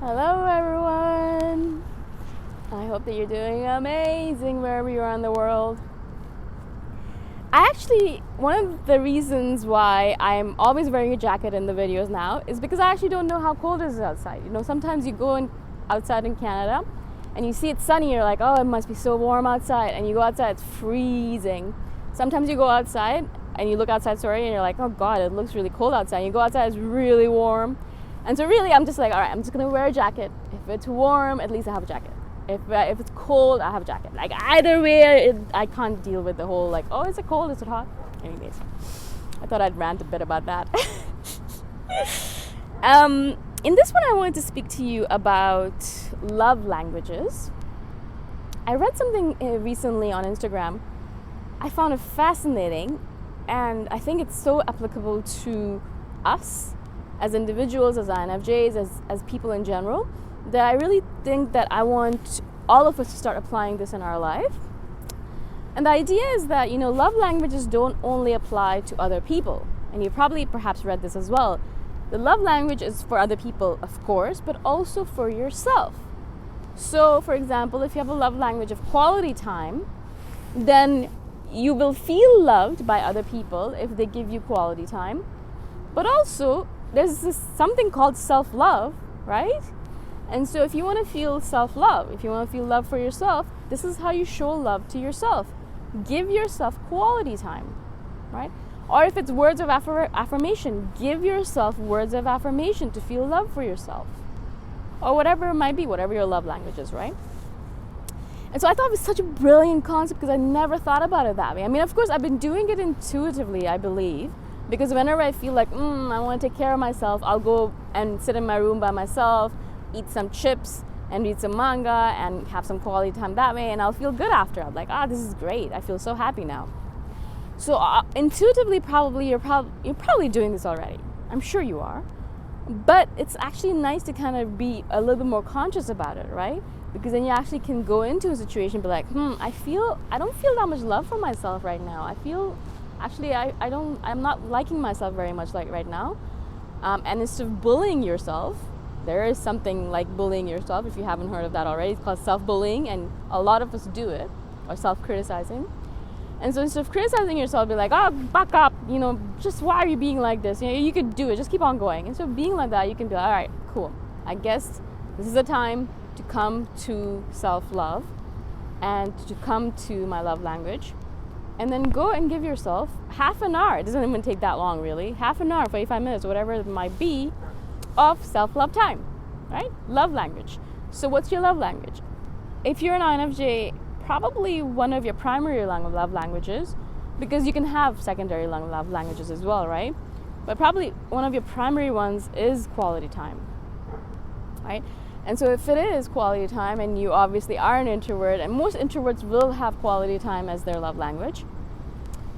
Hello everyone! I hope that you're doing amazing wherever you are in the world. One of the reasons why I'm always wearing a jacket in the videos now is because I actually don't know how cold it is outside. You know, sometimes you go outside in Canada and you see it's sunny, you're like, oh, it must be so warm outside. And you go outside, it's freezing. Sometimes you go outside and you look outside, and you're like, oh God, it looks really cold outside. And you go outside, it's really warm. And so really, I'm just like, all right, I'm just going to wear a jacket. If it's warm, at least I have a jacket. If it's cold, I have a jacket. Like either way, I can't deal with the whole like, oh, is it cold? Is it hot? Anyways, I thought I'd rant a bit about that. In this one, I wanted to speak to you about love languages. I read something recently on Instagram. I found it fascinating, and I think it's so applicable to us as individuals, as INFJs, as people in general, that I really think that I want all of us to start applying this in our life. And the idea is that, love languages don't only apply to other people. And you probably perhaps read this as well. The love language is for other people, of course, but also for yourself. So, for example, if you have a love language of quality time, then you will feel loved by other people if they give you quality time. But also, there's something called self-love, right? And so if you want to feel self-love, if you want to feel love for yourself, this is how you show love to yourself. Give yourself quality time, right? Or if it's words of affirmation, give yourself words of affirmation to feel love for yourself. Or whatever it might be, whatever your love language is, right? And so I thought it was such a brilliant concept because I never thought about it that way. I mean, of course, I've been doing it intuitively, I believe. Because whenever I feel like, I want to take care of myself, I'll go and sit in my room by myself, eat some chips and read some manga and have some quality time that way, and I'll feel good after. I'm like, this is great. I feel so happy now. So intuitively, you're probably doing this already. I'm sure you are. But it's actually nice to kind of be a little bit more conscious about it, right? Because then you actually can go into a situation and be like, I don't feel that much love for myself right now. I feel I'm not liking myself very much like right now. And instead of bullying yourself, there is something like bullying yourself, if you haven't heard of that already. It's called self-bullying, and a lot of us do it, or self-criticizing. And so instead of criticizing yourself, be like, back up, just why are you being like this? You could do it, just keep on going. And so being like that, you can be like, all right, cool. I guess this is a time to come to self-love and to come to my love language. And then go and give yourself half an hour. It doesn't even take that long, really. Half an hour, 45 minutes, whatever it might be, of self-love time, right? Love language. So what's your love language? If you're an INFJ, probably one of your primary love languages, because you can have secondary love languages as well, right? But probably one of your primary ones is quality time, right? And so if it is quality time, and you obviously are an introvert, and most introverts will have quality time as their love language.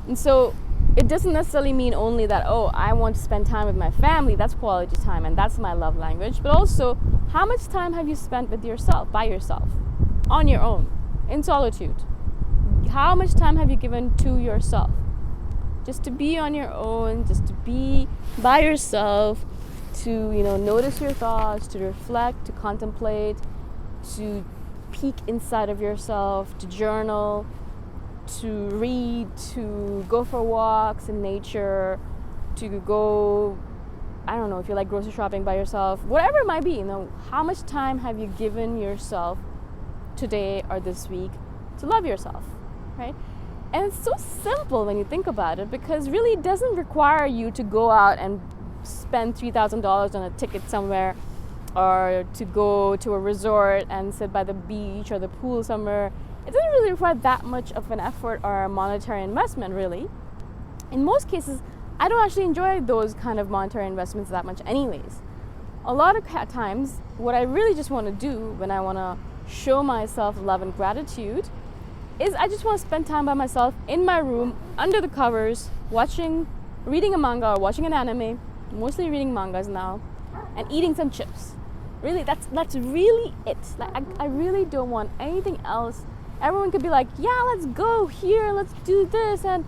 And so it doesn't necessarily mean only that, I want to spend time with my family, that's quality time, and that's my love language. But also, how much time have you spent with yourself, by yourself, on your own, in solitude? How much time have you given to yourself? Just to be on your own, just to be by yourself, to notice your thoughts, to reflect, to contemplate, to peek inside of yourself, to journal, to read, to go for walks in nature, to go, I don't know, if you like grocery shopping by yourself, whatever it might be, how much time have you given yourself today or this week to love yourself, right? And it's so simple when you think about it, because really it doesn't require you to go out and spend $3,000 on a ticket somewhere, or to go to a resort and sit by the beach or the pool somewhere. It doesn't really require that much of an effort or a monetary investment, really. In most cases, I don't actually enjoy those kind of monetary investments that much anyways. A lot of times, what I really just want to do when I want to show myself love and gratitude is I just want to spend time by myself in my room, under the covers, reading a manga or watching an anime, mostly reading mangas now, and eating some chips. Really, that's really it. Like I really don't want anything else. Everyone could be like, yeah, let's go here, let's do this, and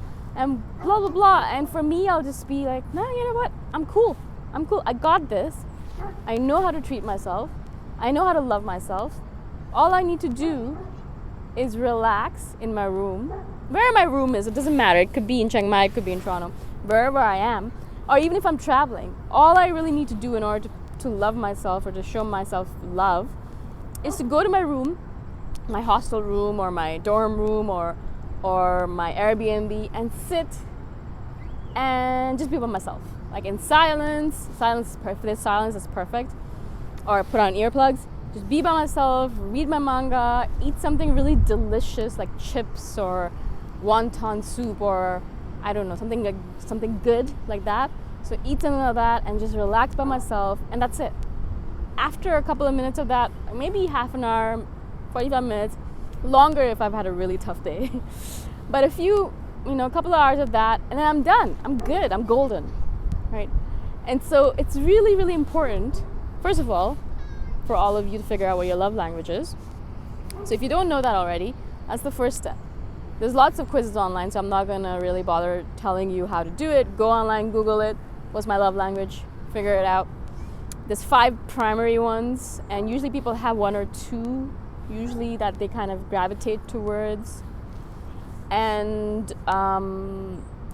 blah, blah, blah. And for me, I'll just be like, no, you know what? I'm cool. I got this. I know how to treat myself. I know how to love myself. All I need to do is relax in my room. Where my room is, it doesn't matter. It could be in Chiang Mai, it could be in Toronto, wherever I am. Or even if I'm traveling, all I really need to do in order to love myself or to show myself love is to go to my room, my hostel room or my dorm room or my Airbnb, and sit and just be by myself. Like in silence. Silence is perfect. There's silence is perfect. Or put on earplugs. Just be by myself, read my manga, eat something really delicious like chips or wonton soup or I don't know, something good like that. So eat something like that and just relax by myself, and that's it. After a couple of minutes of that, maybe half an hour, 45 minutes, longer if I've had a really tough day. But a couple of hours of that, and then I'm done. I'm good. I'm golden, right? And so it's really, really important, first of all, for all of you to figure out what your love language is. So if you don't know that already, that's the first step. There's lots of quizzes online, so I'm not going to really bother telling you how to do it. Go online, Google it. What's my love language? Figure it out. There's 5 primary ones, and usually people have 1 or 2, usually that they kind of gravitate towards. And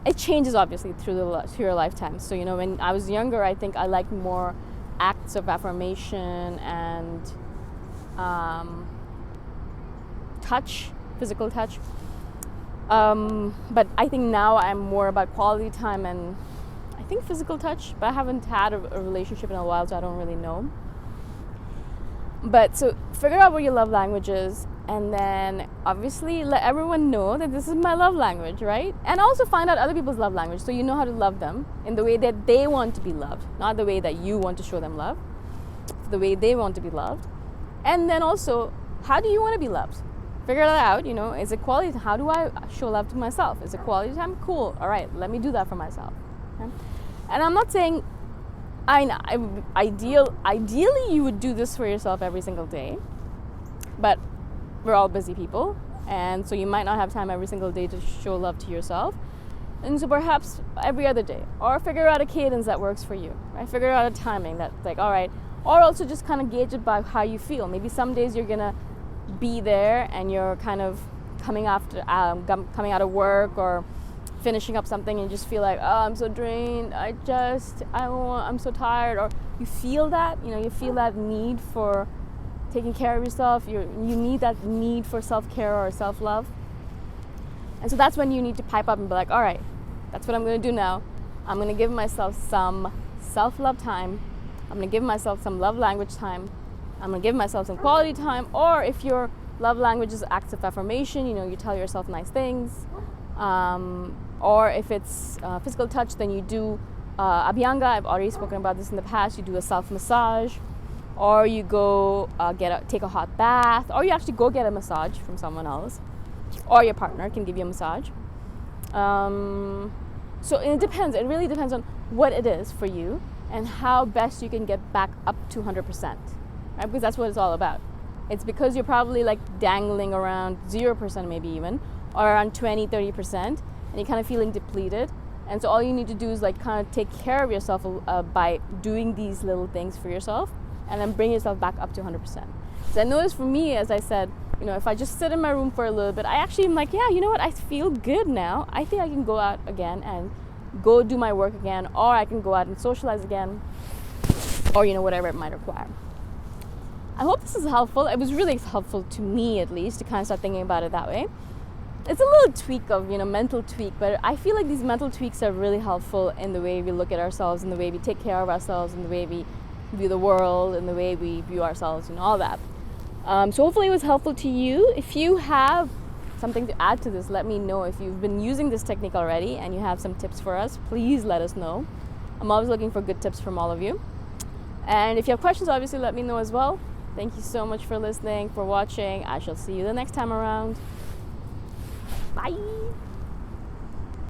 it changes obviously through your lifetime. So, when I was younger, I think I liked more acts of affirmation and touch, physical touch. But I think now I'm more about quality time and I think physical touch, but I haven't had a relationship in a while, so I don't really know. But so figure out what your love language is, and then obviously let everyone know that this is my love language, right? And also find out other people's love language so you know how to love them in the way that they want to be loved, not the way that you want to show them love, the way they want to be loved. And then also, how do you want to be loved? Figure that out, is it quality time? How do I show love to myself? Is it quality time? Cool. All right, let me do that for myself. Okay? And I'm not saying, ideally you would do this for yourself every single day, but we're all busy people, and so you might not have time every single day to show love to yourself. And so perhaps every other day, or figure out a cadence that works for you, right? Figure out a timing that's like, all right, or also just kind of gauge it by how you feel. Maybe some days you're gonna be there and you're kind of coming out of work or finishing up something and you just feel like, oh, I'm so drained, I'm so tired, or you feel that, you feel that need for taking care of yourself, you need that need for self-care or self-love. And so that's when you need to pipe up and be like, all right, that's what I'm going to do now. I'm going to give myself some self-love time. I'm going to give myself some love language time. I'm going to give myself some quality time. Or if your love language is acts of affirmation, you tell yourself nice things. Or if it's physical touch, then you do Abhyanga. I've already spoken about this in the past. You do a self-massage. Or you go take a hot bath. Or you actually go get a massage from someone else. Or your partner can give you a massage. So it depends. It really depends on what it is for you and how best you can get back up to 100%. Right? Because that's what it's all about. It's because you're probably like dangling around 0% maybe even, or around 20, 30%, and you're kind of feeling depleted. And so all you need to do is like kind of take care of yourself by doing these little things for yourself, and then bring yourself back up to 100%. So I noticed for me, as I said, if I just sit in my room for a little bit, I actually am like, yeah, you know what, I feel good now. I think I can go out again and go do my work again, or I can go out and socialize again, or whatever it might require. I hope this is helpful. It was really helpful to me, at least, to kind of start thinking about it that way. It's a little tweak of, mental tweak, but I feel like these mental tweaks are really helpful in the way we look at ourselves, in the way we take care of ourselves, in the way we view the world, in the way we view ourselves, all that. So hopefully it was helpful to you. If you have something to add to this, let me know. If you've been using this technique already and you have some tips for us, please let us know. I'm always looking for good tips from all of you. And if you have questions, obviously let me know as well. Thank you so much for listening, for watching. I shall see you the next time around. Bye.